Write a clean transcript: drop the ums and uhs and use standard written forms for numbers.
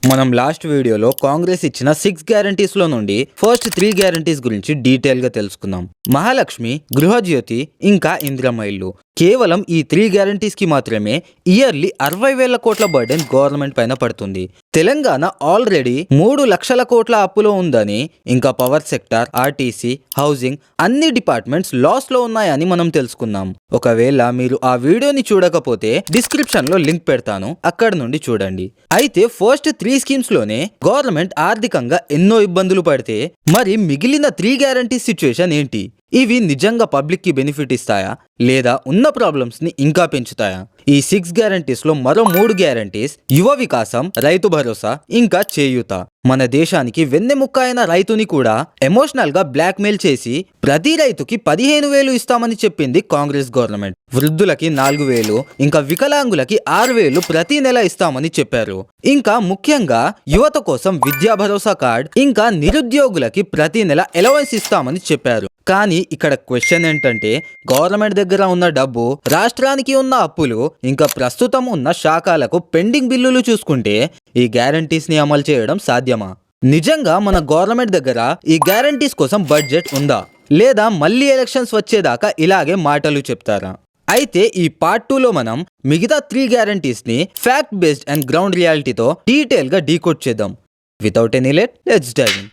మనం లాస్ట్ వీడియోలో కాంగ్రెస్ ఇచ్చిన 6 గ్యారంటీస్ లో నుండి ఫస్ట్ 3 గ్యారంటీస్ గురించి డీటెయిల్ గా తెలుసుకుందాం. మహాలక్ష్మి, గృహజ్యోతి ఇంకా ఇందిరమ్మ ఇల్లు. కేవలం ఈ 3 గ్యారంటీస్ కి మాత్రమే ఇయర్లీ 60,000 కోట్ల బర్డెన్ గవర్నమెంట్ పైన పడుతుంది. తెలంగాణ ఆల్రెడీ 3 లక్షల కోట్ల అప్పులో ఉందని, ఇంకా పవర్ సెక్టార్, ఆర్టీసీ, హౌసింగ్ అన్ని డిపార్ట్మెంట్స్ లాస్ లో ఉన్నాయని మనం తెలుసుకున్నాం. ఒకవేళ మీరు ఆ వీడియోని చూడకపోతే డిస్క్రిప్షన్ లో లింక్ పెడతాను, అక్కడ నుండి చూడండి. అయితే ఫస్ట్ 3 స్కీమ్స్ లోనే గవర్నమెంట్ ఆర్థికంగా ఎన్నో ఇబ్బందులు పడితే మరి మిగిలిన 3 గ్యారంటీస్ సిచ్యువేషన్ ఏంటి? ఇవి నిజంగా పబ్లిక్ కి బెనిఫిట్ ఇస్తాయా లేదా ఉన్న ప్రాబ్లమ్స్ ని ఇంకా పెంచుతాయా? ఈ 6 గ్యారంటీస్ లో మరో 3 గ్యారంటీస్ యువ వికాసం, రైతు భరోసా ఇంకా చేయూత. మన దేశానికి వెన్నెముక్క అయిన రైతుని కూడా ఎమోషనల్ గా బ్లాక్ మెయిల్ చేసి ప్రతి రైతుకి 15,000 ఇస్తామని చెప్పింది కాంగ్రెస్ గవర్నమెంట్. వృద్ధులకి 4,000 ఇంకా వికలాంగులకి 6,000 ప్రతి నెల ఇస్తామని చెప్పారు. ఇంకా ముఖ్యంగా యువత కోసం విద్యా భరోసా కార్డ్, ఇంకా నిరుద్యోగులకి ప్రతి నెల అలవెన్స్ ఇస్తామని చెప్పారు. కానీ ఇక్కడ క్వశ్చన్ ఏంటంటే, గవర్నమెంట్ దగ్గర ఉన్న డబ్బు, రాష్ట్రానికి ఉన్న అప్పులు, ఇంకా ప్రస్తుతం ఉన్న శాఖలకు పెండింగ్ బిల్లులు చూసుకుంటే ఈ గ్యారంటీస్ ని అమలు చేయడం సాధ్యమా? నిజంగా మన గవర్నమెంట్ దగ్గర ఈ గ్యారంటీస్ కోసం బడ్జెట్ ఉందా లేదా మళ్ళీ ఎలక్షన్స్ వచ్చేదాకా ఇలాగే మాటలు చెప్తారా? అయితే ఈ పార్ట్ 2లో మనం మిగతా 3 గ్యారంటీస్ ని ఫ్యాక్ట్ బేస్డ్ అండ్ గ్రౌండ్ రియాలిటీతో డీటెయిల్ గా డీకోడ్ చేద్దాం. Without any late, let's dive in.